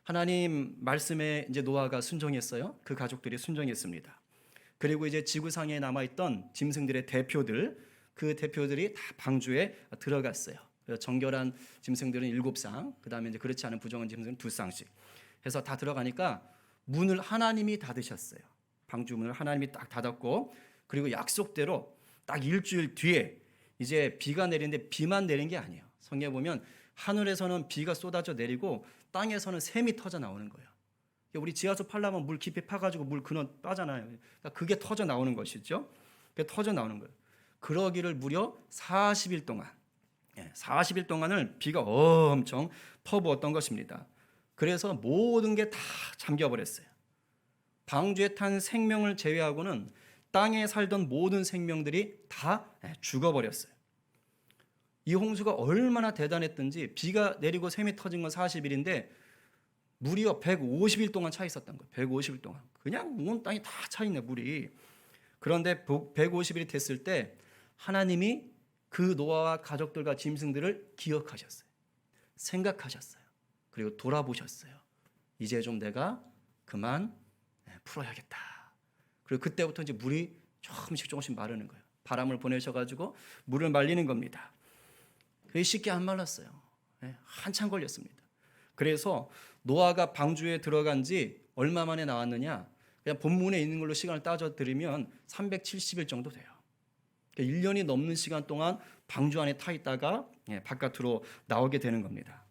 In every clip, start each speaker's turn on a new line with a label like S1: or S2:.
S1: 하나님 말씀에 이제 노아가 순종했어요. 그 가족들이 순종했습니다. 그리고 이제 지구상에 남아있던 짐승들의 대표들, 그 대표들이 다 방주에 들어갔어요. 정결한 짐승들은 7쌍, 그 다음에 이제 그렇지 않은 부정한 짐승은 2쌍씩 해서 다 들어가니까 문을 하나님이 닫으셨어요. 방주 문을 하나님이 딱 닫았고, 그리고 약속대로 딱 일주일 뒤에 이제 비가 내리는데 비만 내린 게 아니에요. 성경에 보면 하늘에서는 비가 쏟아져 내리고 땅에서는 샘이 터져 나오는 거예요. 우리 지하수 파려면 물 깊이 파가지고 물 근원 빠잖아요. 그러니까 그게 터져 나오는 것이죠. 그게 터져 나오는 거예요. 그러기를 무려 40일 동안, 40일 동안을 비가 엄청 퍼부었던 것입니다. 그래서 모든 게 다 잠겨버렸어요. 방주에 탄 생명을 제외하고는 땅에 살던 모든 생명들이 다 죽어버렸어요. 이 홍수가 얼마나 대단했던지, 비가 내리고 샘이 터진 건 40일인데 무려 150일 동안 차 있었던 거예요. 150일 동안 그냥 온 땅이 다 차 있네, 물이. 그런데 150일이 됐을 때 하나님이 그 노아와 가족들과 짐승들을 기억하셨어요. 생각하셨어요. 그리고 돌아보셨어요. 이제 좀 내가 그만 풀어야겠다. 그리고 그때부터 이제 물이 조금씩 마르는 거예요. 바람을 보내셔가지고 물을 말리는 겁니다. 그게 쉽게 안 말랐어요. 한참 걸렸습니다. 그래서 노아가 방주에 들어간 지 얼마 만에 나왔느냐? 그냥 본문에 있는 걸로 시간을 따져 드리면 370일 정도 돼요. 그러니까 1년이 넘는 시간 동안 방주 안에 타 있다가 바깥으로 나오게 되는 겁니다.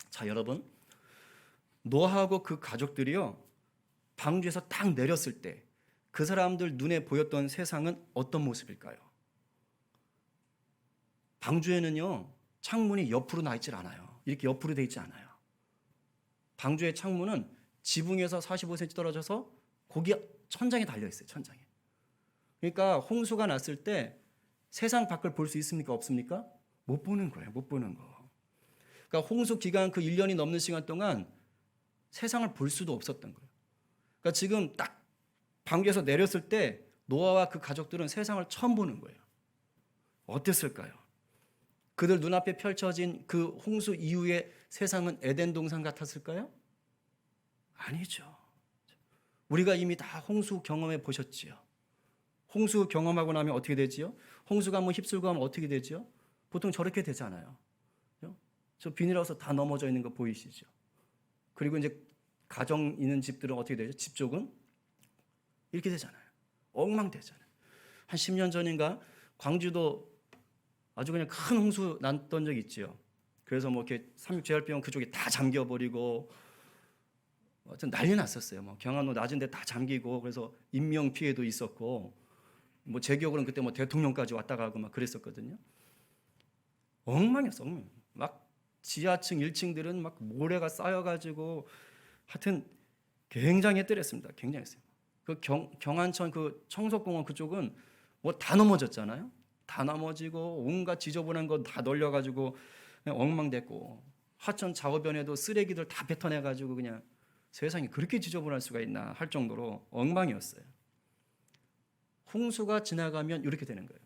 S1: 자, 여러분, 노아하고 그 가족들이요, 방주에서 딱 내렸을 때 그 사람들 눈에 보였던 세상은 어떤 모습일까요? 방주에는요, 창문이 옆으로 나 있질 않아요. 이렇게 옆으로 돼 있지 않아요. 방주의 창문은 지붕에서 45cm 떨어져서 거기 천장에 달려 있어요. 천장에. 그러니까 홍수가 났을 때 세상 밖을 볼 수 있습니까? 없습니까? 못 보는 거예요. 못 보는 거. 그러니까 홍수 기간 그 1년이 넘는 시간 동안 세상을 볼 수도 없었던 거예요. 그러니까 지금 딱 방주에서 내렸을 때 노아와 그 가족들은 세상을 처음 보는 거예요. 어땠을까요? 그들 눈앞에 펼쳐진 그 홍수 이후의 세상은 에덴 동산 같았을까요? 아니죠. 우리가 이미 다 홍수 경험해 보셨지요. 홍수 경험하고 나면 어떻게 되지요? 홍수가 한번 휩쓸고 하면 어떻게 되지요? 보통 저렇게 되잖아요. 저 비닐하우스 다 넘어져 있는 거 보이시죠? 그리고 이제 가정 있는 집들은 어떻게 되죠? 집 쪽은 이렇게 되잖아요. 엉망되잖아요. 한 10년 전인가 광주도 아주 그냥 큰 홍수 났던 적이 있지요. 그래서 뭐 이렇게 삼육제할병 그쪽이 다 잠겨버리고 하여튼 난리 났었어요. 뭐 경안로 낮은데 다 잠기고, 그래서 인명 피해도 있었고, 뭐 제 기억으로는 그때 뭐 대통령까지 왔다 가고 막 그랬었거든요. 엉망이었어, 엉망. 막 지하층 1층들은 막 모래가 쌓여가지고 하여튼 굉장히 했더랬습니다. 굉장히 했어요. 그 경안천 그 청석공원 그쪽은 뭐 다 넘어졌잖아요. 다 넘어지고 온갖 지저분한 거 다 널려가지고 그냥 엉망됐고, 하천 좌우변에도 쓰레기들 다 뱉어내가지고 그냥 세상이 그렇게 지저분할 수가 있나 할 정도로 엉망이었어요. 홍수가 지나가면 이렇게 되는 거예요.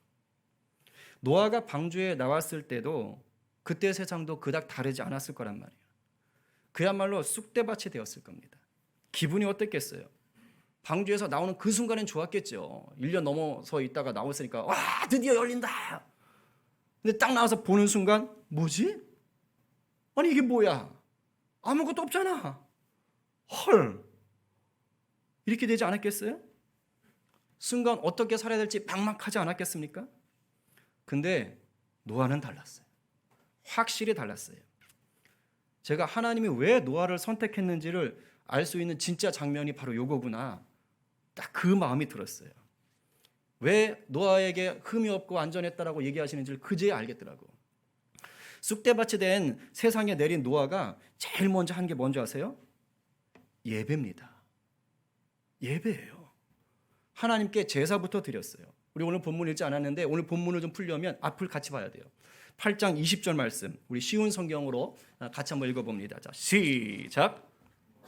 S1: 노아가 방주에 나왔을 때도 그때 세상도 그닥 다르지 않았을 거란 말이에요. 그야말로 쑥대밭이 되었을 겁니다. 기분이 어땠겠어요? 방주에서 나오는 그 순간엔 좋았겠죠. 1년 넘어서 있다가 나왔으니까 와, 드디어 열린다. 근데 딱 나와서 보는 순간 뭐지? 아니 이게 뭐야? 아무것도 없잖아. 헐. 이렇게 되지 않았겠어요? 순간 어떻게 살아야 될지 막막하지 않았겠습니까? 근데 노아는 달랐어요. 확실히 달랐어요. 제가 하나님이 왜 노아를 선택했는지를 알 수 있는 진짜 장면이 바로 요거구나. 딱 그 마음이 들었어요. 왜 노아에게 흠이 없고 안전했다라고 얘기하시는지를 그제야 알겠더라고. 쑥대밭이 된 세상에 내린 노아가 제일 먼저 한 게 뭔지 아세요? 예배입니다. 예배예요. 하나님께 제사부터 드렸어요. 우리 오늘 본문 읽지 않았는데 오늘 본문을 좀 풀려면 앞을 같이 봐야 돼요. 8장 20절 말씀, 우리 쉬운 성경으로 같이 한번 읽어봅니다. 자, 시작.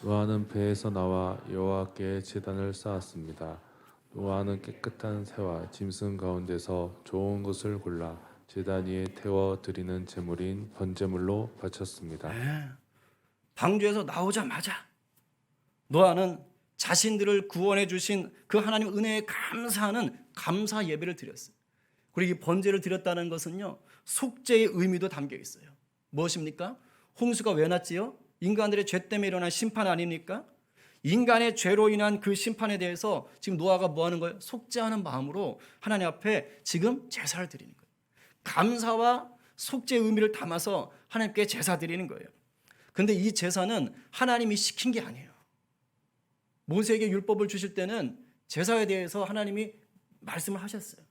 S2: 노아는 배에서 나와 여호와께 제단을 쌓았습니다. 노아는 깨끗한 새와 짐승 가운데서 좋은 것을 골라 제단 위에 태워 드리는 제물인 번제물로 바쳤습니다.
S1: 네. 방주에서 나오자마자 노아는 자신들을 구원해 주신 그 하나님 은혜에 감사하는 감사 예배를 드렸어요. 그리고 이 번제를 드렸다는 것은요, 속죄의 의미도 담겨 있어요. 무엇입니까? 홍수가 왜 났지요? 인간들의 죄 때문에 일어난 심판 아닙니까? 인간의 죄로 인한 그 심판에 대해서 지금 노아가 뭐 하는 거예요? 속죄하는 마음으로 하나님 앞에 지금 제사를 드리는 거예요. 감사와 속죄의 의미를 담아서 하나님께 제사 드리는 거예요. 그런데 이 제사는 하나님이 시킨 게 아니에요. 모세에게 율법을 주실 때는 제사에 대해서 하나님이 말씀을 하셨어요.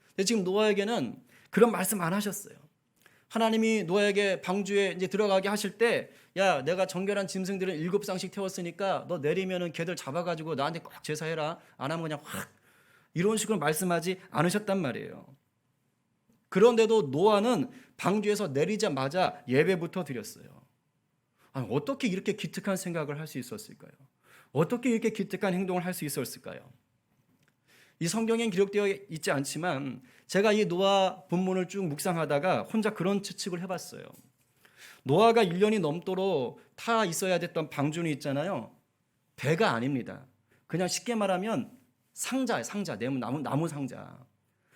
S1: 근데 지금 노아에게는 그런 말씀 안 하셨어요. 하나님이 노아에게 방주에 이제 들어가게 하실 때, 야, 내가 정결한 짐승들을 7쌍씩 태웠으니까 너 내리면은 걔들 잡아가지고 나한테 꼭 제사해라. 안 하면 그냥 확, 이런 식으로 말씀하지 않으셨단 말이에요. 그런데도 노아는 방주에서 내리자마자 예배부터 드렸어요. 아니, 어떻게 이렇게 기특한 생각을 할 수 있었을까요? 어떻게 이렇게 기특한 행동을 할 수 있었을까요? 이 성경엔 기록되어 있지 않지만 제가 이 노아 본문을 쭉 묵상하다가 혼자 그런 추측을 해봤어요. 노아가 1년이 넘도록 타 있어야 됐던 방주는 있잖아요. 배가 아닙니다. 그냥 쉽게 말하면 상자예요. 상자, 나무 상자.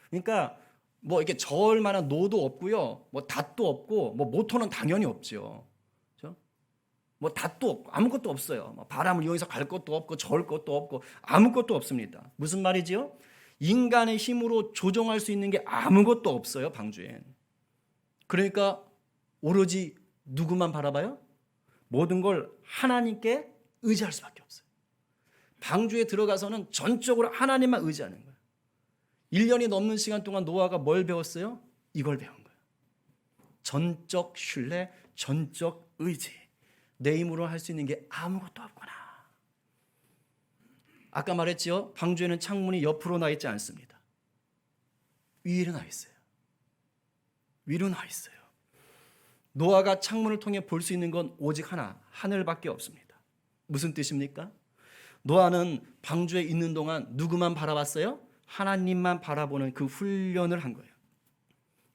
S1: 그러니까 뭐 이렇게 저을 만한 노도 없고요, 뭐 닷도 없고, 뭐 모터는 당연히 없죠. 그렇죠? 뭐 닷도 없고 아무것도 없어요. 뭐 바람을 이용해서 갈 것도 없고 저을 것도 없고 아무것도 없습니다. 무슨 말이지요? 인간의 힘으로 조종할 수 있는 게 아무것도 없어요, 방주엔. 그러니까 오로지 누구만 바라봐요? 모든 걸 하나님께 의지할 수밖에 없어요. 방주에 들어가서는 전적으로 하나님만 의지하는 거예요. 1년이 넘는 시간 동안 노아가 뭘 배웠어요? 이걸 배운 거예요. 전적 신뢰, 전적 의지. 내 힘으로 할 수 있는 게 아무것도 없구나. 아까 말했지요? 방주에는 창문이 옆으로 나 있지 않습니다. 위로 나 있어요. 위로 나 있어요. 노아가 창문을 통해 볼 수 있는 건 오직 하나, 하늘밖에 없습니다. 무슨 뜻입니까? 노아는 방주에 있는 동안 누구만 바라봤어요? 하나님만 바라보는 그 훈련을 한 거예요.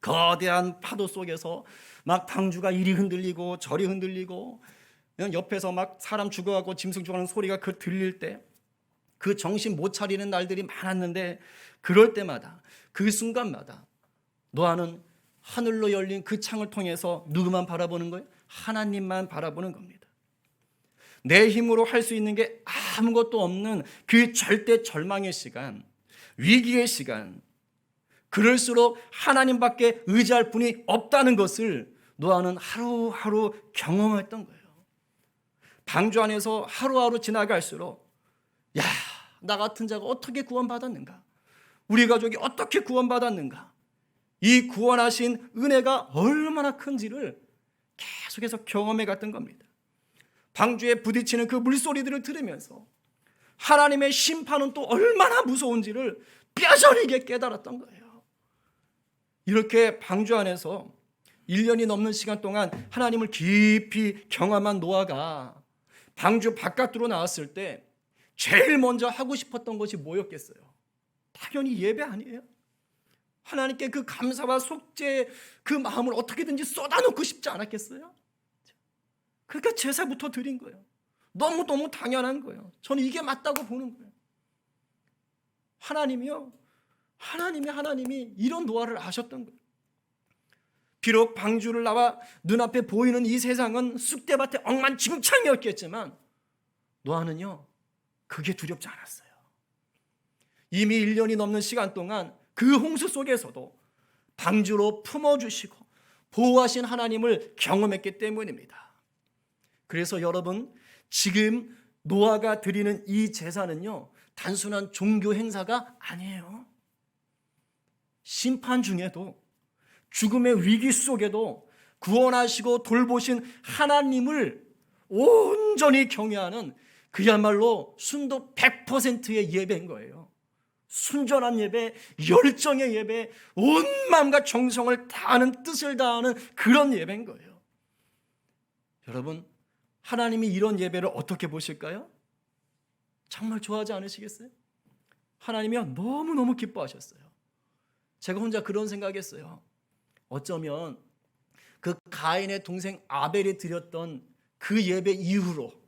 S1: 거대한 파도 속에서 막 방주가 이리 흔들리고 저리 흔들리고 옆에서 막 사람 죽어가고 짐승 죽어가는 소리가 그 들릴 때 그 정신 못 차리는 날들이 많았는데 그럴 때마다 그 순간마다 노아는 하늘로 열린 그 창을 통해서 누구만 바라보는 거예요? 하나님만 바라보는 겁니다. 내 힘으로 할 수 있는 게 아무것도 없는 그 절대 절망의 시간, 위기의 시간, 그럴수록 하나님밖에 의지할 분이 없다는 것을 노아는 하루하루 경험했던 거예요. 방주 안에서 하루하루 지나갈수록 야, 나 같은 자가 어떻게 구원받았는가? 우리 가족이 어떻게 구원받았는가? 이 구원하신 은혜가 얼마나 큰지를 계속해서 경험해 갔던 겁니다. 방주에 부딪히는 그 물소리들을 들으면서 하나님의 심판은 또 얼마나 무서운지를 뼈저리게 깨달았던 거예요. 이렇게 방주 안에서 1년이 넘는 시간 동안 하나님을 깊이 경험한 노아가 방주 바깥으로 나왔을 때 제일 먼저 하고 싶었던 것이 뭐였겠어요? 당연히 예배 아니에요? 하나님께 그 감사와 속죄 그 마음을 어떻게든지 쏟아놓고 싶지 않았겠어요? 그러니까 제사부터 드린 거예요. 너무너무 당연한 거예요. 저는 이게 맞다고 보는 거예요. 하나님이 이런 노아를 아셨던 거예요. 비록 방주를 나와 눈앞에 보이는 이 세상은 쑥대밭의 엉망진창이었겠지만 노아는요, 그게 두렵지 않았어요. 이미 1년이 넘는 시간 동안 그 홍수 속에서도 방주로 품어주시고 보호하신 하나님을 경험했기 때문입니다. 그래서 여러분, 지금 노아가 드리는 이 제사는요, 단순한 종교 행사가 아니에요. 심판 중에도, 죽음의 위기 속에도 구원하시고 돌보신 하나님을 온전히 경외하는 그야말로 순도 100%의 예배인 거예요. 순전한 예배, 열정의 예배, 온 마음과 정성을 다하는, 뜻을 다하는 그런 예배인 거예요. 여러분, 하나님이 이런 예배를 어떻게 보실까요? 정말 좋아하지 않으시겠어요? 하나님이요, 너무너무 기뻐하셨어요. 제가 혼자 그런 생각했어요. 어쩌면 그 가인의 동생 아벨이 드렸던 그 예배 이후로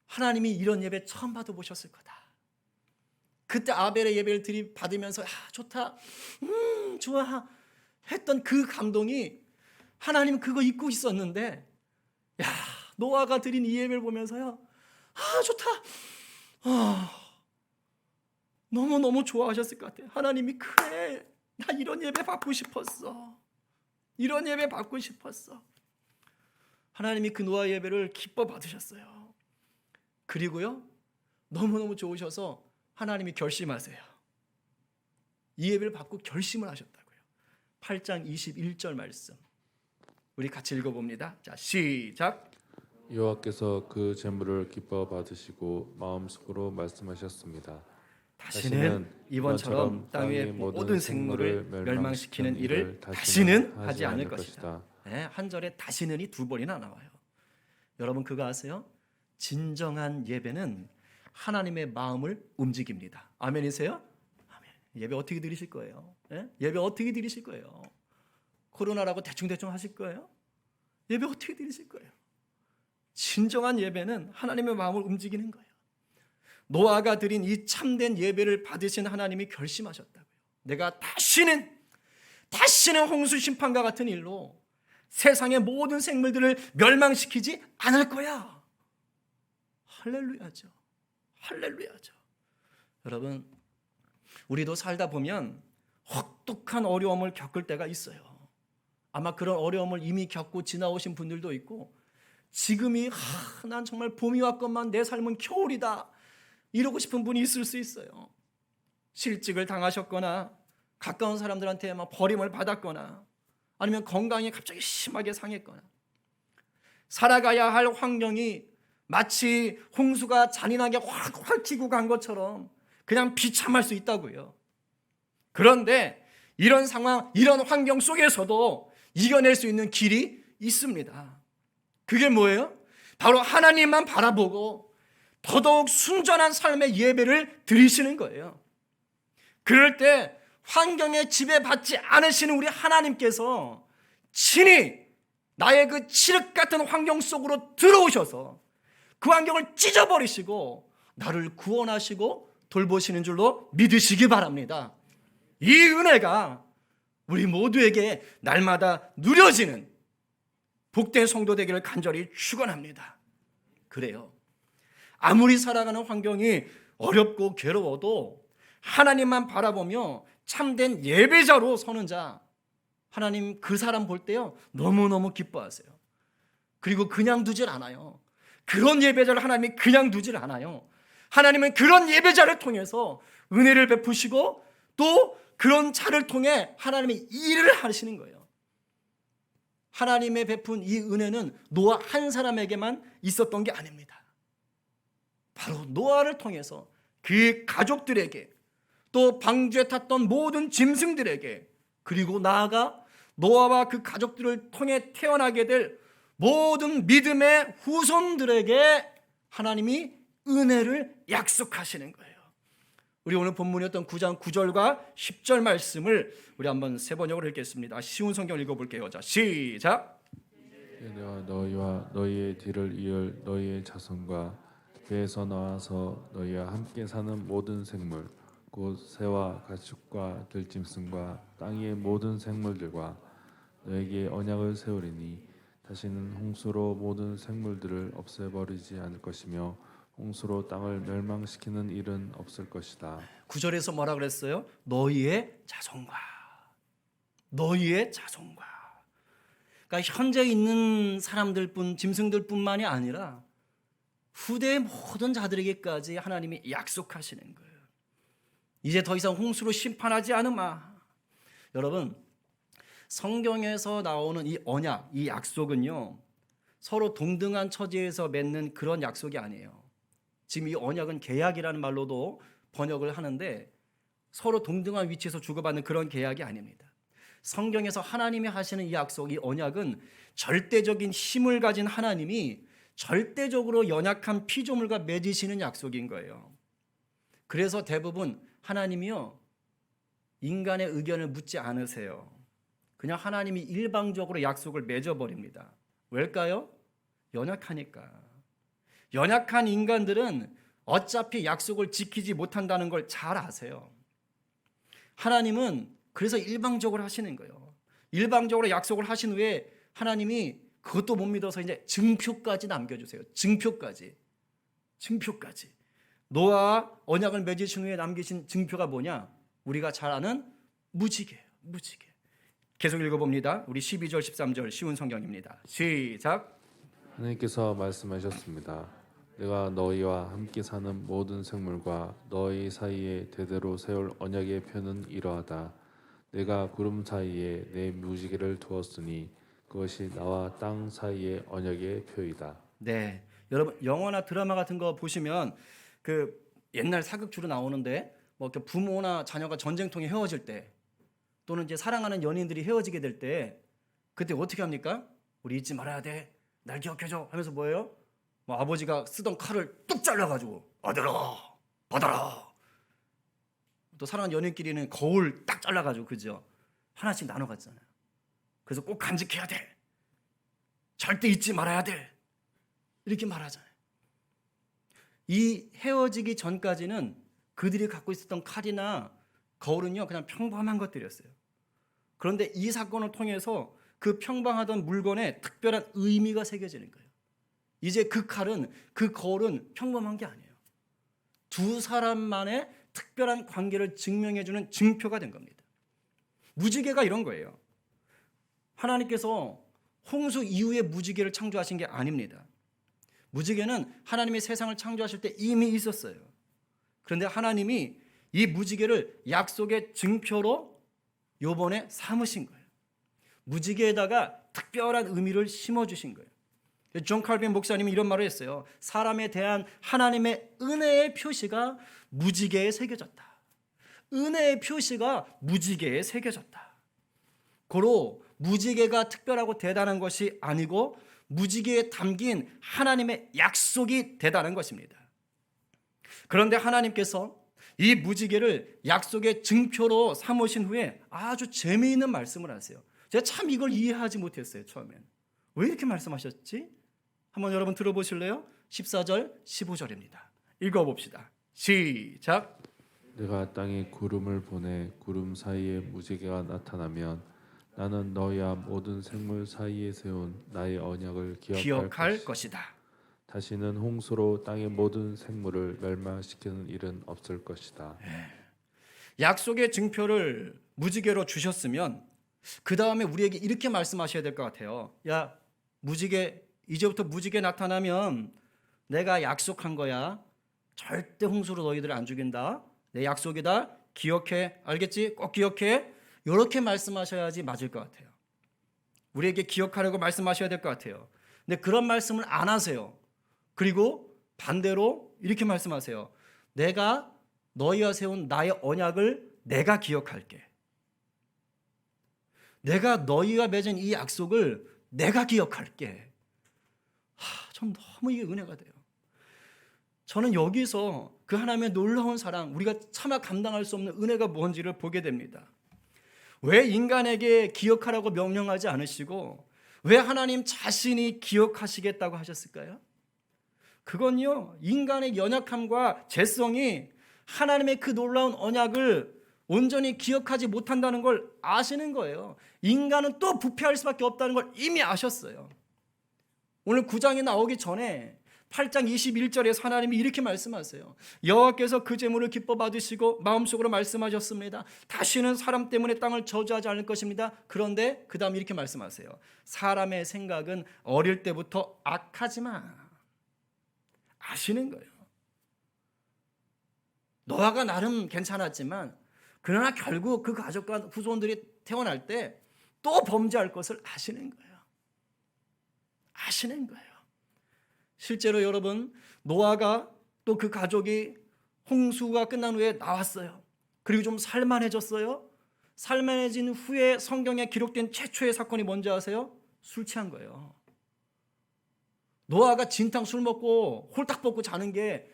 S1: 하나님이 이런 예배 처음 받아보셨을 거다. 그때 아벨의 예배를 받으면서 좋다, 좋아 했던 그 감동이 하나님 그거 잊고 있었는데 노아가 드린 이 예배를 보면서요, 좋다, 너무너무 좋아하셨을 것 같아요. 하나님이 그래, 나 이런 예배 받고 싶었어. 이런 예배 받고 싶었어. 하나님이 그 노아 예배를 기뻐 받으셨어요. 그리고요, 너무너무 좋으셔서 하나님이 결심하세요. 이 예배를 받고 결심을 하셨다고요. 8장 21절 말씀 우리 같이 읽어봅니다. 자, 시작.
S2: 여호와께서 그 제물을 기뻐 받으시고 마음속으로 말씀하셨습니다.
S1: 다시는 이번처럼 땅 위의 모든 생물을 멸망시키는 일을 다시는 하지 않을 것이다. 네, 한 절에 다시는이 두 번이나 나와요. 여러분 그거 아세요? 진정한 예배는 하나님의 마음을 움직입니다. 아멘이세요? 아멘. 예배 어떻게 드리실 거예요? 예배 어떻게 드리실 거예요? 코로나라고 대충대충 하실 거예요? 예배 어떻게 드리실 거예요? 진정한 예배는 하나님의 마음을 움직이는 거예요. 노아가 드린 이 참된 예배를 받으신 하나님이 결심하셨다고요. 내가 다시는 홍수 심판과 같은 일로 세상의 모든 생물들을 멸망시키지 않을 거야. 할렐루야죠. 할렐루야죠. 여러분, 우리도 살다 보면 혹독한 어려움을 겪을 때가 있어요. 아마 그런 어려움을 이미 겪고 지나오신 분들도 있고, 지금이 난 정말 봄이 왔건만 내 삶은 겨울이다 이러고 싶은 분이 있을 수 있어요. 실직을 당하셨거나 가까운 사람들한테 막 버림을 받았거나 아니면 건강이 갑자기 심하게 상했거나 살아가야 할 환경이 마치 홍수가 잔인하게 확 핥히고 간 것처럼 그냥 비참할 수 있다고요. 그런데 이런 상황, 이런 환경 속에서도 이겨낼 수 있는 길이 있습니다. 그게 뭐예요? 바로 하나님만 바라보고 더더욱 순전한 삶의 예배를 드리시는 거예요. 그럴 때 환경에 지배받지 않으시는 우리 하나님께서 친히 나의 그 칠흑 같은 환경 속으로 들어오셔서 그 환경을 찢어버리시고 나를 구원하시고 돌보시는 줄로 믿으시기 바랍니다. 이 은혜가 우리 모두에게 날마다 누려지는 복된 성도 되기를 간절히 축원합니다. 그래요. 아무리 살아가는 환경이 어렵고 괴로워도 하나님만 바라보며 참된 예배자로 서는 자, 하나님 그 사람 볼 때요 너무너무 기뻐하세요. 그리고 그냥 두질 않아요. 그런 예배자를 하나님이 그냥 두질 않아요. 하나님은 그런 예배자를 통해서 은혜를 베푸시고 또 그런 자를 통해 하나님의 일을 하시는 거예요. 하나님의 베푼 이 은혜는 노아 한 사람에게만 있었던 게 아닙니다. 바로 노아를 통해서 그 가족들에게 또 방주에 탔던 모든 짐승들에게 그리고 나아가 노아와 그 가족들을 통해 태어나게 될 모든 믿음의 후손들에게 하나님이 은혜를 약속하시는 거예요. 우리 오늘 본문이었던 9장 9절과 10절 말씀을 우리 한번 세 번역으로 읽겠습니다. 쉬운 성경 읽어볼게요. 자, 시작.
S2: 내가 너희와 너희의 뒤를 이을 너희의 자손과 배에서 나와서 너희와 함께 사는 모든 생물 곧 새와 가축과 들짐승과 땅 위의 모든 생물들과 너에게 언약을 세우리니 다시는 홍수로 모든 생물들을 없애버리지 않을 것이며 홍수로 땅을 멸망시키는 일은 없을 것이다.
S1: 9절에서 뭐라 그랬어요? 너희의 자손과 너희의 자손과. 그러니까 현재 있는 사람들뿐 짐승들뿐만이 아니라 후대의 모든 자들에게까지 하나님이 약속하시는 거예요. 이제 더 이상 홍수로 심판하지 않으마. 여러분, 성경에서 나오는 이 언약, 이 약속은요 서로 동등한 처지에서 맺는 그런 약속이 아니에요. 지금 이 언약은 계약이라는 말로도 번역을 하는데 서로 동등한 위치에서 주고받는 그런 계약이 아닙니다. 성경에서 하나님이 하시는 이 약속, 이 언약은 절대적인 힘을 가진 하나님이 절대적으로 연약한 피조물과 맺으시는 약속인 거예요. 그래서 대부분 하나님이요 인간의 의견을 묻지 않으세요. 그냥 하나님이 일방적으로 약속을 맺어버립니다. 왜일까요? 연약하니까. 연약한 인간들은 어차피 약속을 지키지 못한다는 걸 잘 아세요. 하나님은 그래서 일방적으로 하시는 거예요. 일방적으로 약속을 하신 후에 하나님이 그것도 못 믿어서 이제 증표까지 남겨주세요. 증표까지. 노아와 언약을 맺으신 후에 남기신 증표가 뭐냐? 우리가 잘 아는 무지개예요. 무지개. 계속 읽어봅니다. 우리 12절 13절 쉬운 성경입니다. 시작.
S2: 하나님께서 말씀하셨습니다. 내가 너희와 함께 사는 모든 생물과 너희 사이에 대대로 세울 언약의 표는 이러하다. 내가 구름 사이에 내 무지개를 두었으니 그것이 나와 땅 사이의 언약의 표이다.
S1: 네, 여러분 영화나 드라마 같은 거 보시면 그 옛날 사극주로 나오는데 뭐 이렇게 부모나 자녀가 전쟁통에 헤어질 때 또는 이제 사랑하는 연인들이 헤어지게 될 때 그때 어떻게 합니까? 우리 잊지 말아야 돼. 날 기억해줘 하면서 뭐예요? 뭐 아버지가 쓰던 칼을 뚝 잘라가지고 아들아 받아라. 또 사랑하는 연인끼리는 거울 딱 잘라가지고 그죠? 하나씩 나눠 갔잖아요. 그래서 꼭 간직해야 돼. 절대 잊지 말아야 돼. 이렇게 말하잖아요. 이 헤어지기 전까지는 그들이 갖고 있었던 칼이나 거울은요 그냥 평범한 것들이었어요. 그런데 이 사건을 통해서 그 평범하던 물건에 특별한 의미가 새겨지는 거예요. 이제 그 칼은 그 거울은 평범한 게 아니에요. 두 사람만의 특별한 관계를 증명해주는 증표가 된 겁니다. 무지개가 이런 거예요. 하나님께서 홍수 이후에 무지개를 창조하신 게 아닙니다. 무지개는 하나님이 세상을 창조하실 때 이미 있었어요. 그런데 하나님이 이 무지개를 약속의 증표로 요번에 삼으신 거예요. 무지개에다가 특별한 의미를 심어주신 거예요. 존 칼빈 목사님이 이런 말을 했어요. 사람에 대한 하나님의 은혜의 표시가 무지개에 새겨졌다. 은혜의 표시가 무지개에 새겨졌다. 고로 무지개가 특별하고 대단한 것이 아니고 무지개에 담긴 하나님의 약속이 대단한 것입니다. 그런데 하나님께서 이 무지개를 약속의 증표로 삼으신 후에 아주 재미있는 말씀을 하세요. 제가 참 이걸 이해하지 못했어요. 처음엔. 왜 이렇게 말씀하셨지? 한번 여러분 들어보실래요? 14절 15절입니다. 읽어봅시다. 시작.
S2: 내가 땅에 구름을 보내 구름 사이에 무지개가 나타나면 나는 너희와 모든 생물 사이에 세운 나의 언약을 기억할
S1: 것이다.
S2: 다시는 홍수로 땅의 모든 생물을 멸망시키는 일은 없을 것이다.
S1: 약속의 증표를 무지개로 주셨으면 그 다음에 우리에게 이렇게 말씀하셔야 될 것 같아요. 야, 무지개 이제부터 무지개 나타나면 내가 약속한 거야. 절대 홍수로 너희들을 안 죽인다. 내 약속이다. 기억해. 알겠지? 꼭 기억해. 이렇게 말씀하셔야지 맞을 것 같아요. 우리에게 기억하라고 말씀하셔야 될 것 같아요. 근데 그런 말씀을 안 하세요. 그리고 반대로 이렇게 말씀하세요. 내가 너희와 세운 나의 언약을 내가 기억할게. 내가 너희와 맺은 이 약속을 내가 기억할게. 전 너무 이게 은혜가 돼요. 저는 여기서 그 하나님의 놀라운 사랑, 우리가 차마 감당할 수 없는 은혜가 뭔지를 보게 됩니다. 왜 인간에게 기억하라고 명령하지 않으시고 왜 하나님 자신이 기억하시겠다고 하셨을까요? 그건요, 인간의 연약함과 죄성이 하나님의 그 놀라운 언약을 온전히 기억하지 못한다는 걸 아시는 거예요. 인간은 또 부패할 수밖에 없다는 걸 이미 아셨어요. 오늘 9장에 나오기 전에 8장 21절에 하나님이 이렇게 말씀하세요. 여호와께서 그 제물을 기뻐 받으시고 마음속으로 말씀하셨습니다. 다시는 사람 때문에 땅을 저주하지 않을 것입니다. 그런데 그 다음 이렇게 말씀하세요. 사람의 생각은 어릴 때부터 악하지만 아시는 거예요. 노아가 나름 괜찮았지만 그러나 결국 그 가족과 후손들이 태어날 때 또 범죄할 것을 아시는 거예요. 아시는 거예요. 실제로 여러분, 노아가 또 그 가족이 홍수가 끝난 후에 나왔어요. 그리고 좀 살만해졌어요. 살만해진 후에 성경에 기록된 최초의 사건이 뭔지 아세요? 술 취한 거예요. 노아가 진탕 술 먹고 홀딱 벗고 자는 게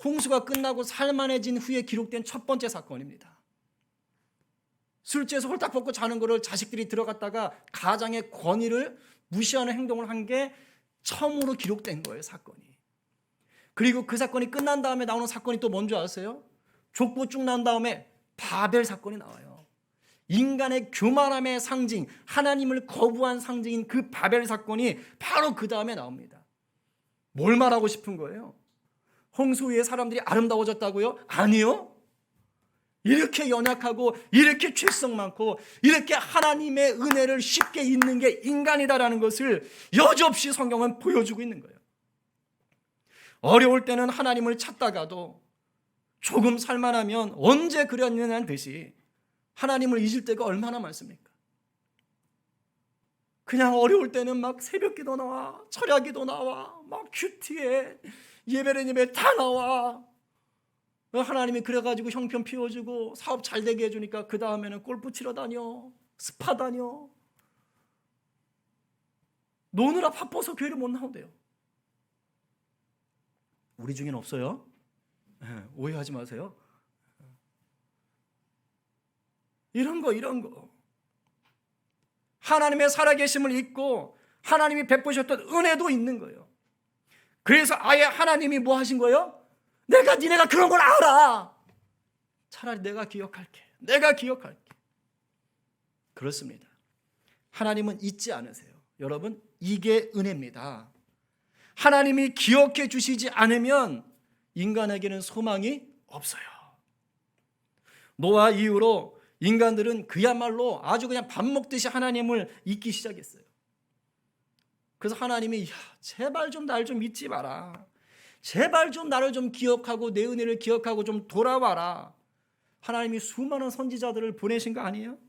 S1: 홍수가 끝나고 살만해진 후에 기록된 첫 번째 사건입니다. 술 취해서 홀딱 벗고 자는 거를 자식들이 들어갔다가 가장의 권위를 무시하는 행동을 한 게 처음으로 기록된 거예요, 사건이. 그리고 그 사건이 끝난 다음에 나오는 사건이 또 뭔지 아세요? 족보 쭉 난 다음에 바벨 사건이 나와요. 인간의 교만함의 상징, 하나님을 거부한 상징인 그 바벨 사건이 바로 그 다음에 나옵니다. 뭘 말하고 싶은 거예요? 홍수 위에 사람들이 아름다워졌다고요? 아니요. 이렇게 연약하고 이렇게 죄성 많고 이렇게 하나님의 은혜를 쉽게 잊는 게 인간이다라는 것을 여지없이 성경은 보여주고 있는 거예요. 어려울 때는 하나님을 찾다가도 조금 살만하면 언제 그랬느냐는 듯이 하나님을 잊을 때가 얼마나 많습니까? 그냥 어려울 때는 막 새벽기도 나와, 철야기도 나와, 막 큐티에 예배는 예배 다 나와. 하나님이 그래가지고 형편 피워주고 사업 잘 되게 해주니까 그 다음에는 골프 치러 다녀, 스파 다녀. 노느라 바빠서 교회를 못 나온대요. 우리 중엔 없어요? 오해하지 마세요. 이런 거 하나님의 살아계심을 잊고 하나님이 베푸셨던 은혜도 있는 거예요. 그래서 아예 하나님이 뭐 하신 거예요? 니네가 그런 걸 알아. 차라리 내가 기억할게. 그렇습니다. 하나님은 잊지 않으세요. 여러분, 이게 은혜입니다. 하나님이 기억해 주시지 않으면 인간에게는 소망이 없어요. 노아 이후로 인간들은 그야말로 아주 그냥 밥 먹듯이 하나님을 잊기 시작했어요. 그래서 하나님이 제발 좀 날 좀 잊지 마라. 제발 좀 나를 좀 기억하고 내 은혜를 기억하고 좀 돌아와라. 하나님이 수많은 선지자들을 보내신 거 아니에요?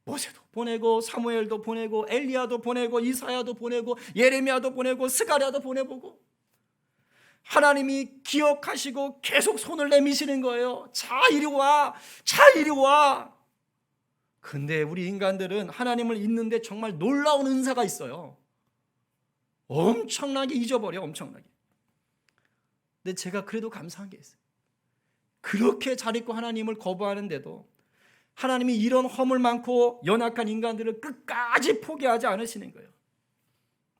S1: 모세도 보내고 사무엘도 보내고 엘리야도 보내고 이사야도 보내고 예레미야도 보내고 스가랴도 보내보고 하나님이 기억하시고 계속 손을 내미시는 거예요. 자 이리 와. 근데 우리 인간들은 하나님을 잊는데 정말 놀라운 은사가 있어요. 엄청나게 잊어버려. 엄청나게. 근데 제가 그래도 감사한 게 있어요. 그렇게 잘 잊고 하나님을 거부하는데도 하나님이 이런 허물 많고 연약한 인간들을 끝까지 포기하지 않으시는 거예요.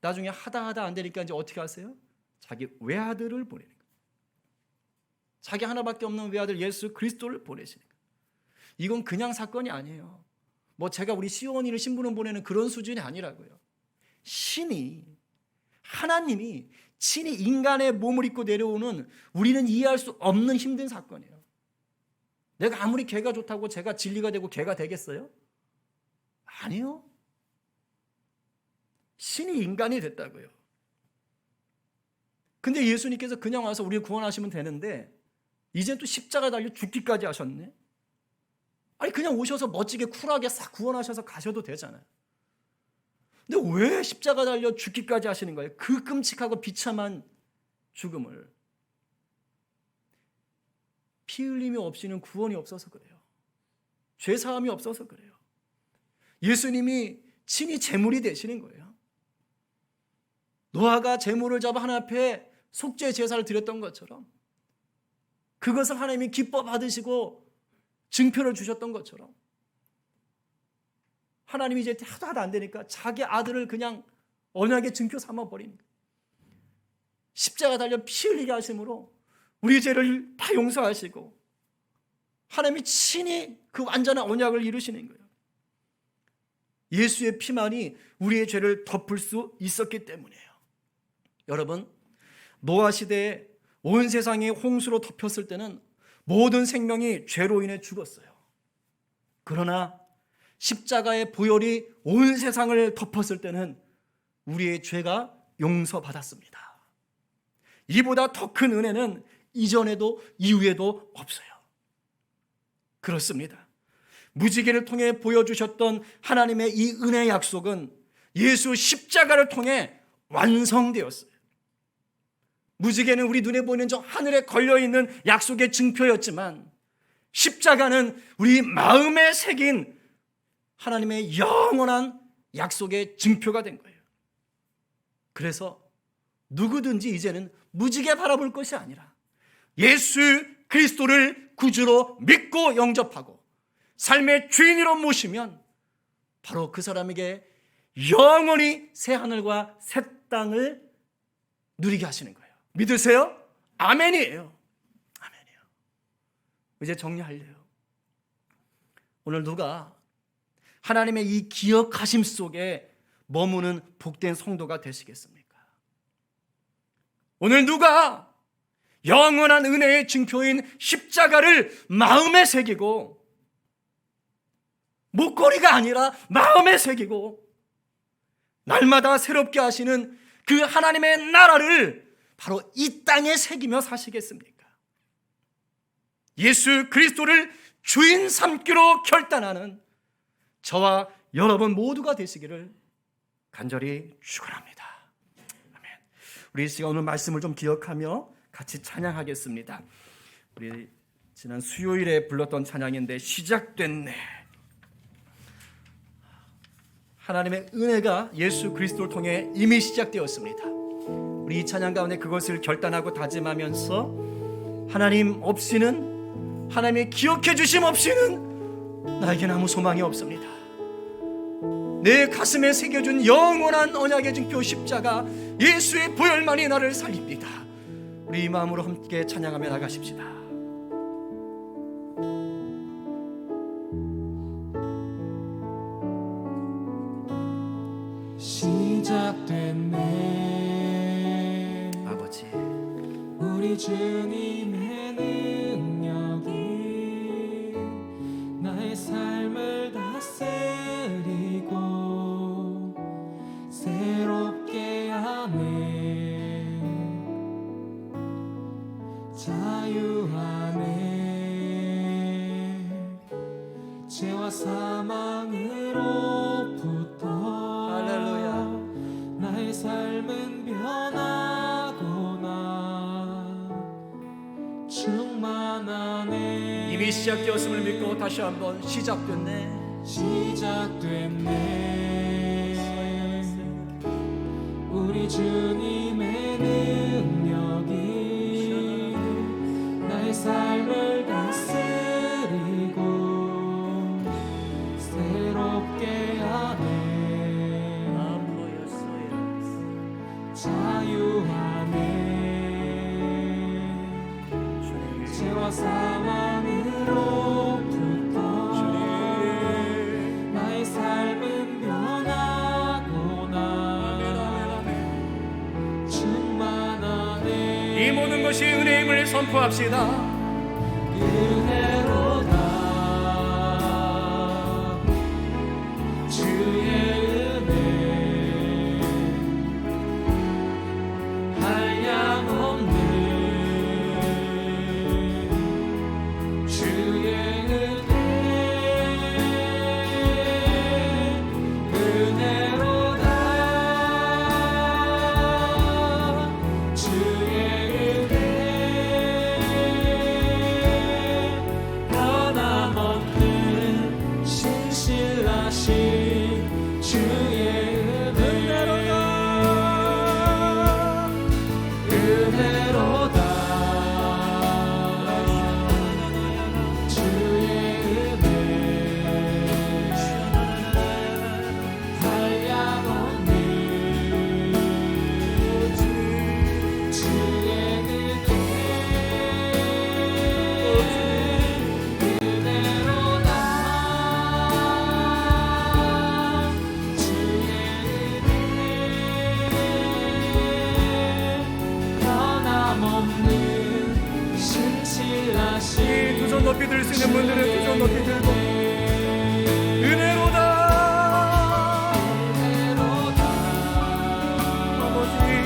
S1: 나중에 하다 안 되니까 이제 어떻게 하세요? 자기 외아들을 보내는 거예요. 자기 하나밖에 없는 외아들 예수 그리스도를 보내시는 거예요. 이건 그냥 사건이 아니에요. 뭐 제가 우리 시온이를 신부름 보내는 그런 수준이 아니라고요. 하나님이 친히 인간의 몸을 입고 내려오는 우리는 이해할 수 없는 힘든 사건이에요. 내가 아무리 개가 좋다고 제가 진리가 되고 개가 되겠어요? 아니요. 신이 인간이 됐다고요. 근데 예수님께서 그냥 와서 우리를 구원하시면 되는데 이젠 또 십자가 달려 죽기까지 하셨네. 아니 그냥 오셔서 멋지게 쿨하게 싹 구원하셔서 가셔도 되잖아요. 근데 왜 십자가 달려 죽기까지 하시는 거예요? 그 끔찍하고 비참한 죽음을. 피 흘림이 없이는 구원이 없어서 그래요. 죄 사함이 없어서 그래요. 예수님이 친히 제물이 되시는 거예요. 노아가 제물을 잡아 하나님 앞에 속죄 제사를 드렸던 것처럼 그것을 하나님이 기뻐 받으시고 증표를 주셨던 것처럼 하나님이 이제 하도 안 되니까 자기 아들을 그냥 언약의 증표 삼아버리는 거예요. 십자가 달려 피 흘리게 하심으로 우리 죄를 다 용서하시고 하나님이 친히 그 완전한 언약을 이루시는 거예요. 예수의 피만이 우리의 죄를 덮을 수 있었기 때문이에요. 여러분, 노아 시대에 온 세상이 홍수로 덮였을 때는 모든 생명이 죄로 인해 죽었어요. 그러나 십자가의 보혈이 온 세상을 덮었을 때는 우리의 죄가 용서받았습니다. 이보다 더 큰 은혜는 이전에도 이후에도 없어요. 그렇습니다. 무지개를 통해 보여주셨던 하나님의 이 은혜 약속은 예수 십자가를 통해 완성되었어요. 무지개는 우리 눈에 보이는 저 하늘에 걸려있는 약속의 증표였지만 십자가는 우리 마음에 새긴 하나님의 영원한 약속의 증표가 된 거예요. 그래서 누구든지 이제는 무지개 바라볼 것이 아니라 예수 그리스도를 구주로 믿고 영접하고 삶의 주인으로 모시면 바로 그 사람에게 영원히 새 하늘과 새 땅을 누리게 하시는 거예요. 믿으세요? 아멘이에요. 아멘이에요. 이제 정리하려요. 오늘 누가 하나님의 이 기억하심 속에 머무는 복된 성도가 되시겠습니까? 오늘 누가 영원한 은혜의 증표인 십자가를 마음에 새기고, 목걸이가 아니라 마음에 새기고 날마다 새롭게 하시는 그 하나님의 나라를 바로 이 땅에 새기며 사시겠습니까? 예수 그리스도를 주인 삼기로 결단하는 저와 여러분 모두가 되시기를 간절히 축원합니다. 아멘. 우리 이 시간 오늘 말씀을 좀 기억하며 같이 찬양하겠습니다. 우리 지난 수요일에 불렀던 찬양인데 시작됐네. 하나님의 은혜가 예수 그리스도를 통해 이미 시작되었습니다. 우리 이 찬양 가운데 그것을 결단하고 다짐하면서 하나님 없이는, 하나님의 기억해 주심 없이는 나에게는 아무 소망이 없습니다. 내 가슴에 새겨준 영원한 언약의 증표 십자가 예수의 보혈만이 나를 살립니다. 우리 이 마음으로 함께 찬양하며 나가십시다.
S3: 시작됐네
S1: 아버지,
S3: 우리 주님의 능력이 나의 삶을 다스리고 새롭게 하네. 자유하네. 죄와 사망으로부터 나의 삶은 변하구나. 충만하네.
S1: 이미 시작되었음을 믿고 다시 한번 시작됐네.
S3: 시작됐네. 우리 주님의 능력이 나의 삶을 다스리고 새롭게 하네. 자유하네. 죄와 사망으로부터 나의 삶은 변하구나. 충만하네.
S1: 이 모든 것이 은혜임을 선포합시다.
S3: 은혜로다. 주의
S1: 높이 들 수 있는 분들은 두 손 높이 들고 은혜로다. 아버지, 아버지,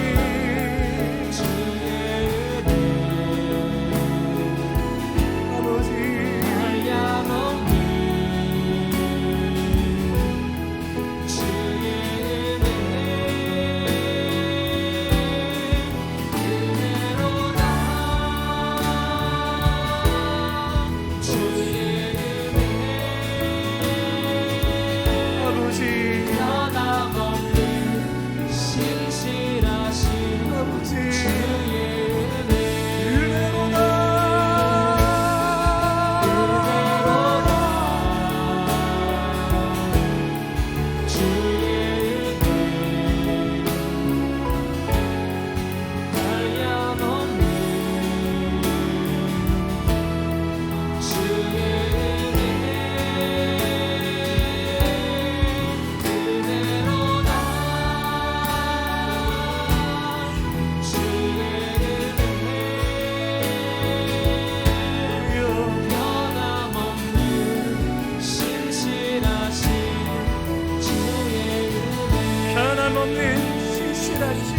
S3: 신실하신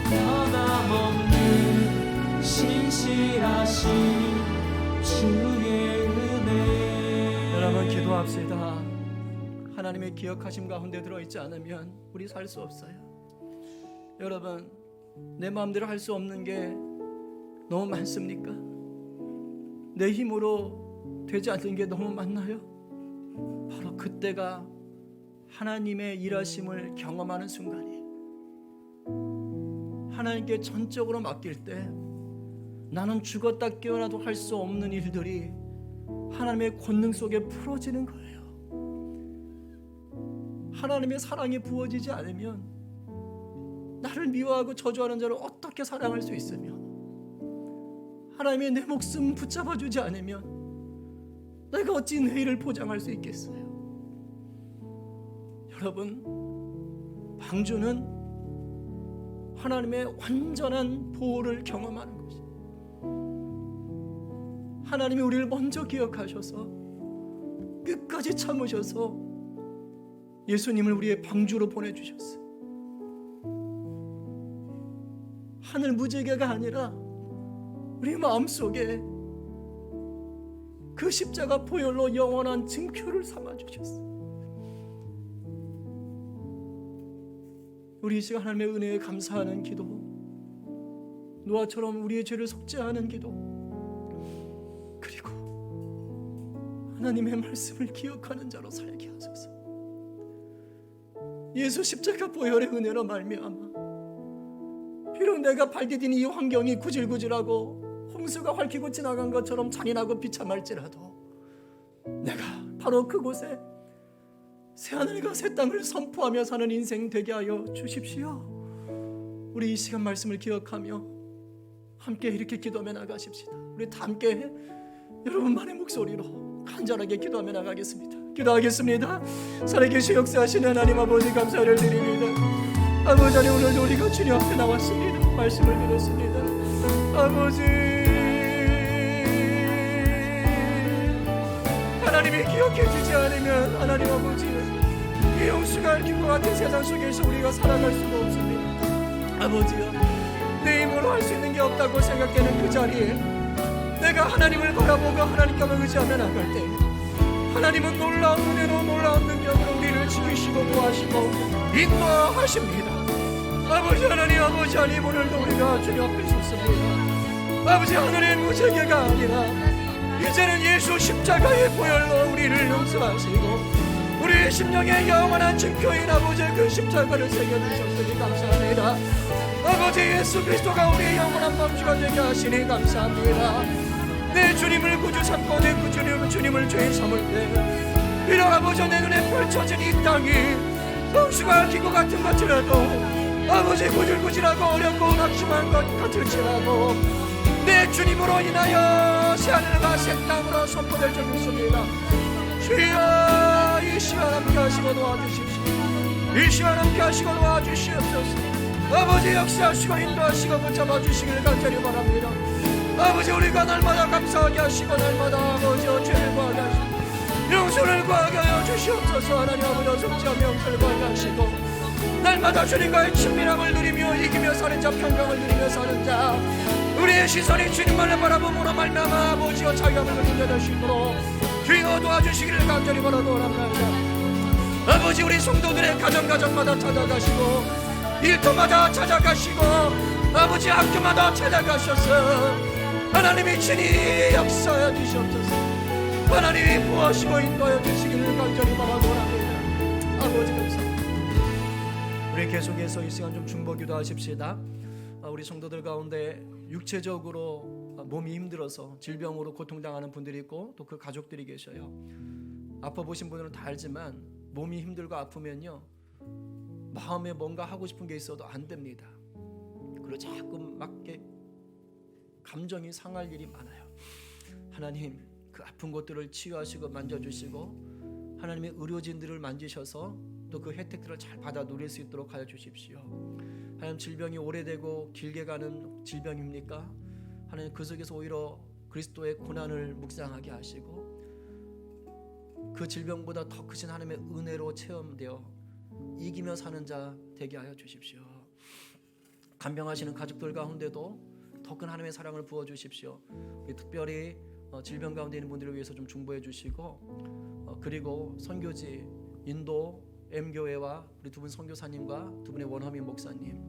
S3: 변함없는 신실하신 주의 은혜.
S1: 여러분 기도합시다. 하나님의 기억하심 가운데 들어있지 않으면 우리 살 수 없어요. 여러분 내 마음대로 할 수 없는 게 너무 많습니까? 내 힘으로 되지 않는 게 너무 많나요? 바로 그때가 하나님의 일하심을 경험하는 순간이에요. 하나님께 전적으로 맡길 때 나는 죽었다 깨어나도 할 수 없는 일들이 하나님의 권능 속에 풀어지는 거예요. 하나님의 사랑이 부어지지 않으면 나를 미워하고 저주하는 자를 어떻게 사랑할 수 있으며, 하나님의 내 목숨 붙잡아주지 않으면 내가 어찌 내일을 보장할 수 있겠어요? 여러분, 방주는 하나님의 완전한 보호를 경험하는 것이에요. 하나님이 우리를 먼저 기억하셔서 끝까지 참으셔서 예수님을 우리의 방주로 보내주셨어요. 하늘 무지개가 아니라 우리 마음속에 그 십자가 보혈로 영원한 증표를 삼아주셨어요. 우리 이 시간 하나님의 은혜에 감사하는 기도, 노아처럼 우리의 죄를 속죄하는 기도, 그리고 하나님의 말씀을 기억하는 자로 살게 하소서. 예수 십자가 보혈의 은혜로 말미암아 비록 내가 발디딘 이 환경이 구질구질하고 홍수가 핥히고 지나간 것처럼 잔인하고 비참할지라도 내가 바로 그곳에 새하늘과 새 땅을 선포하며 사는 인생 되게 하여 주십시오. 우리 이 시간 말씀을 기억하며 함께 이렇게 기도하며 나가십시다. 우리 다 함께 여러분만의 목소리로 간절하게 기도하며 나가겠습니다. 기도하겠습니다. 살아계신 역사하시는 하나님 아버지 감사를 드립니다. 아버지 하나님, 오늘도 우리가 주님 앞에 나왔습니다. 말씀을 들었습니다. 아버지, 하나님이 기억해 주지 않으면 하나님 아버지 이 홍수가 얽힌 것 같은 세상 속에서 우리가 살아갈 수가 없습니다. 아버지요, 내 힘으로 할 수 있는 게 없다고 생각되는 그 자리에 내가 하나님을 바라보고 하나님께만 의지하며 나갈 때 하나님은 놀라운 은혜로 놀라운 능력으로 우리를 지키시고 도와시고 인도하십니다. 아버지 하나님, 아버지 하나님, 오늘도 우리가 주님 앞에 섰습니다. 아버지, 하늘의 무지개가 아니라 이제는 예수 십자가의 보혈로 우리를 용서하시고 우리의 심령에 영원한 증표인 아버지의 그 십자가를 새겨주셨으니 감사합니다. 아버지, 예수 그리스도가 우리의 영원한 방주가 되게 하시니 감사합니다. 내 주님을 구주 삼고 내 주님을 죄인 삼을 때 비록 아버지 내 눈에 펼쳐진 이 땅이 홍수가 얽힌 것 같은 것이라도 아버지 구질구질하고 어렵고 낙심한 것 같을지라도 내 주님으로 인하여 새하늘과 새 땅으로 선포될 줄 믿습니다. 주여, 이 시간 함께 하시고 도와주십시오. 이 시간 함께 하시고 도와주시옵소서. 아버지, 역사하시고 인도하시고 붙잡아 주시길 간절히 바랍니다. 아버지, 우리가 날마다 감사하게 하시고 날마다 아버지여 죄를 구하게 하시고 용서를 구하게 하여 주시옵소서. 하나님 아버지, 속죄하며 용서를 구하게 하시고 날마다 주님과의 친밀함을 누리며 이기며 사는 자, 평강을 누리며 사는 자, 우리의 시선이 주님만을 바라봄으로 말미암아 아버지여 자유함을 누리게 되시도록 주여 도와주시기를 간절히 바라옵나이다. 아버지, 우리 성도들의 가정마다 찾아가시고 일터마다 찾아가시고 아버지 학교마다 찾아가셔서 하나님이 친히 역사하여 주시옵소서. 하나님이 부하시고 인도하여 주시기를 간절히 바라옵나이다. 아버지 감사합니다. 우리 계속해서 이 시간 좀 중보기도 하십시다. 우리 성도들 가운데 육체적으로 몸이 힘들어서 질병으로 고통당하는 분들이 있고 또 그 가족들이 계셔요. 아파보신 분들은 다 알지만 몸이 힘들고 아프면요 마음에 뭔가 하고 싶은 게 있어도 안 됩니다. 그리고 자꾸 막 감정이 상할 일이 많아요. 하나님, 그 아픈 곳들을 치유하시고 만져주시고 하나님의 의료진들을 만지셔서 또 그 혜택들을 잘 받아 누릴 수 있도록 하여 주십시오. 하나님, 질병이 오래되고 길게 가는 질병입니까? 하나님, 그 속에서 오히려 그리스도의 고난을 묵상하게 하시고 그 질병보다 더 크신 하나님의 은혜로 체험되어
S4: 이기며 사는 자 되게 하여 주십시오. 간병하시는 가족들 가운데도 더 큰 하나님의 사랑을 부어 주십시오. 우리 특별히 질병 가운데 있는 분들을 위해서 좀 중보해 주시고, 그리고 선교지 인도 M교회와 우리 두 분 선교사님과 두 분의 원어민 목사님,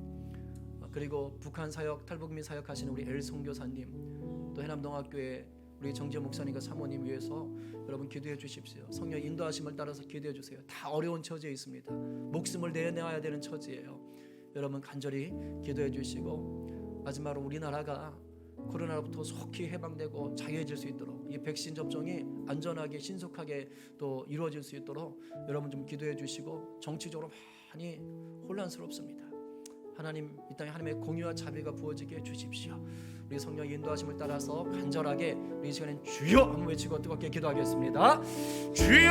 S4: 그리고 북한 사역 탈북민 사역 하시는 우리 엘 선교사님, 또 해남동학교회 우리 정재 목사님과 사모님 위해서 여러분 기도해 주십시오. 성령 인도하심을 따라서 기도해 주세요. 다 어려운 처지에 있습니다. 목숨을 내놔야 되는 처지예요. 여러분 간절히 기도해 주시고, 마지막으로 우리나라가 코로나로부터 속히 해방되고 자유해질 수 있도록 이 백신 접종이 안전하게 신속하게 또 이루어질 수 있도록 여러분 좀 기도해 주시고, 정치적으로 많이 혼란스럽습니다. 하나님, 이 땅에 하나님의 공의와 자비가 부어지게 해 주십시오. 우리 성령 인도하심을 따라서 간절하게 우리 이 시간엔 주여 한번 외치고 뜨겁게 기도하겠습니다. 주여!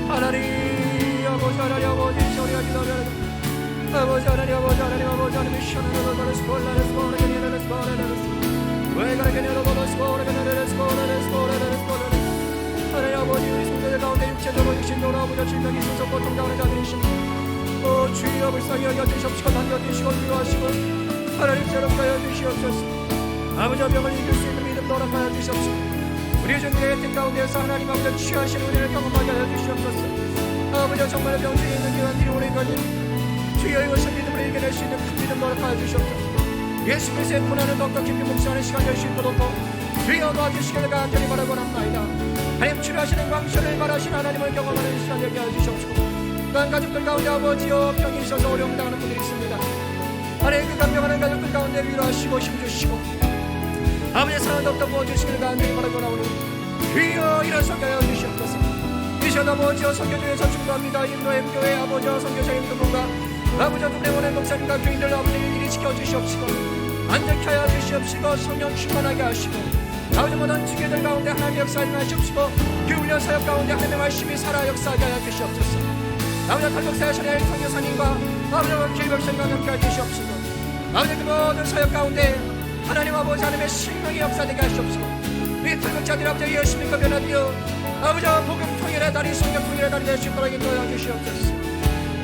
S4: 하나님 아버지, 하나님 아버지, 저리가 기도하려 아버지 하나님, 아버지 하나님, 아버지 하나님, 시원하게 너를 스콜라를 스콜라게 니를 스콜라를 왜 그렇게 니를 너를 스콜라게 니를 스콜라를 스콜라를 스콜라를 하나님 아버지, 우리 성도들 가운데 육체적으로 육신적으로 아버지 질병이 있어서 고통당하는 자들이십니다. 주여 불쌍히 여겨주시옵시고 남겨주시고 위로하시고 하나님 새롭게 하여 주시옵소서. 아버지 병을 이길 수 있는 믿음 허락하여 주시옵소서. 우리 주님의 뜻 가운데서 하나님 아버지 취하신 은혜를 경험하게 하여 주시옵소서. 아버지 정말 병중에 있는 기관들이 오래가니 주여 이것을 믿음으로 이겨낼 수 있는 큰 믿음 허락하여 주시옵소서. 예수 그리스도의 고난을 더욱더 깊이 묵상하는 시간 될 수 있도록 주여 도와주시기를 간절히 바라고 합나이다. 하나님 치료하시는 광선을 바라시는 하나님을 경험하는 시간 되게 하여 주시옵시고, 또한 가족들 가운데 아버지여 병이 있어서 어려움 당하는 분들이 있습니다. 하나님 그 간병하는 가족들 가운데 위로하시고 힘주시고 아버지의 사랑을 더욱더 부어주시기를 간절히 바라고 나오니 주여 일어서게 하여 주시옵소서. 이 시간 아버지여 선교주에서 충고합니다. 인도 M교회 아버지여 선교사님 두 분과 아버지여 두 분의 원의 목사님과 교인들 아버지 일일이 지켜주시옵시고 안전케 하여 주시옵시고 성령 충만하게 하시고 아버지 모든 지교들 가운데 하나님의 역사를 하시옵시고 그 훈련 사역 가운데 하나님의 말씀이 살아 역사하게 하여 주시옵소서. 아버지 탈북사의 전에 성교사님과 아버지와 길박사님과 함께 하여 주시옵시고 아버지 그 모든 사역 가운데 하나님 아버지 하나님의 생명이 역사되게 하시옵시고 우리 탈북자들 아버지 열심히 변화되어 아버지 복음 통일의 달인 성경 통일의 달인 될 수 있도록 인도하여 주시옵소서.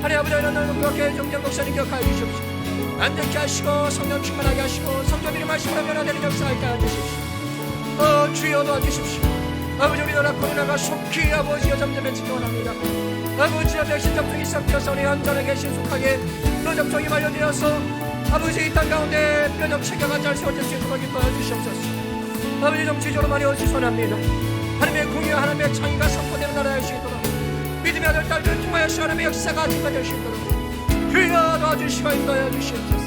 S4: 하나님 아버지 이런 그렇게 정정 목사님 기억하여 주시옵시고 안전케 하시고 성령 충만하게 하시고 성경의 말씀으로 변화되는 역사하게 하여 주십시오. 주여 도와주십시오. 아버지 우리 나라 코로나가 속히 아버지여 잠잠해지기 원합니다. 아버지여 백신 접종이 시작되어서 우리 안전하게 신속하게 또 접종이 완료되어서 아버지 이 땅 가운데 면역 체계가 잘 세워질 수 있도록 인도하여 주시옵소서. 아버지 정치적으로 많이 어수선합니다. 하나님의 공의와 하나님의 창의가 선포되는 나라 할 수 있도록 믿음의 아들 딸들을 통하여서 하나님의 역사가 증가될 수 있도록 주여 도와주시고 인도하여 주시옵소서.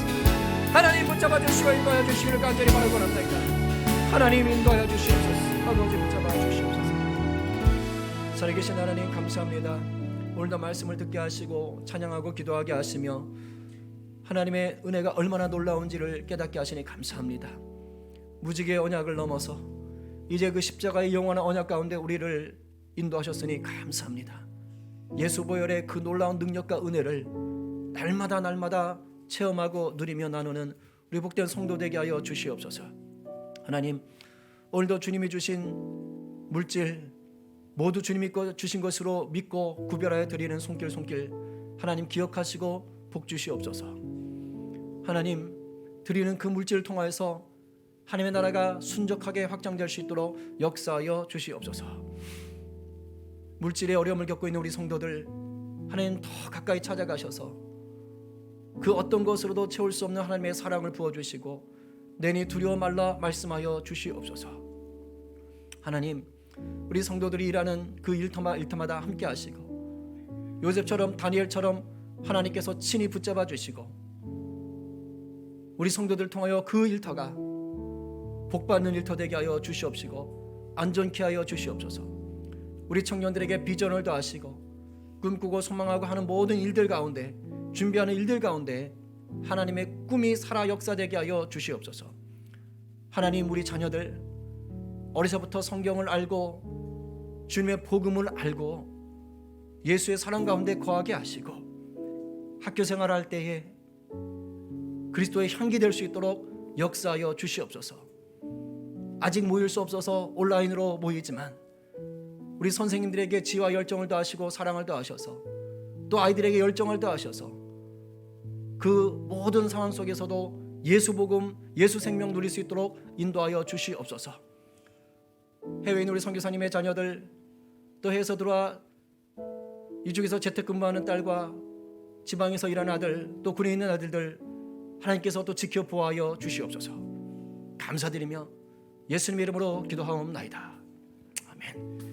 S4: 하나님 붙잡아 주시고 인도하여 주시기를 간절히 바라고 합니다. 하나님 인도하여 주시옵소서. 아버지 붙잡아 주시옵소서. 살아계신 하나님 감사합니다. 오늘도 말씀을 듣게 하시고 찬양하고 기도하게 하시며 하나님의 은혜가 얼마나 놀라운지를 깨닫게 하시니 감사합니다. 무지개의 언약을 넘어서 이제 그 십자가의 영원한 언약 가운데 우리를 인도하셨으니 감사합니다. 예수 보혈의 그 놀라운 능력과 은혜를 날마다 체험하고 누리며 나누는 우리 복된 성도 되게 하여 주시옵소서. 하나님 오늘도 주님이 주신 물질 모두 주님이 주신 것으로 믿고 구별하여 드리는 손길 하나님 기억하시고 복 주시옵소서. 하나님 드리는 그 물질을 통하여서 하나님의 나라가 순적하게 확장될 수 있도록 역사하여 주시옵소서. 물질의 어려움을 겪고 있는 우리 성도들 하나님 더 가까이 찾아가셔서 그 어떤 것으로도 채울 수 없는 하나님의 사랑을 부어주시고 내니 두려워 말라 말씀하여 주시옵소서. 하나님 우리 성도들이 일하는 그 일터마다 함께 하시고 요셉처럼 다니엘처럼 하나님께서 친히 붙잡아 주시고 우리 성도들 통하여 그 일터가 복받는 일터 되게 하여 주시옵시고 안전케 하여 주시옵소서. 우리 청년들에게 비전을 더하시고 꿈꾸고 소망하고 하는 모든 일들 가운데 준비하는 일들 가운데 하나님의 꿈이 살아 역사되게 하여 주시옵소서. 하나님 우리 자녀들 어려서부터 성경을 알고 주님의 복음을 알고 예수의 사랑 가운데 거하게 하시고 학교 생활할 때에 그리스도의 향기 될 수 있도록 역사하여 주시옵소서. 아직 모일 수 없어서 온라인으로 모이지만
S1: 우리 선생님들에게 지와 열정을 더하시고 사랑을 더하셔서 또 아이들에게 열정을 더하셔서 그 모든 상황 속에서도 예수 복음, 예수 생명 누릴 수 있도록 인도하여 주시옵소서. 해외에 있는 우리 선교사님의 자녀들, 또 해외에서 들어와 이쪽에서 재택근무하는 딸과 지방에서 일하는 아들, 또 군에 있는 아들들 하나님께서 또 지켜 보호하여 주시옵소서. 감사드리며 예수님의 이름으로 기도하옵나이다. 아멘.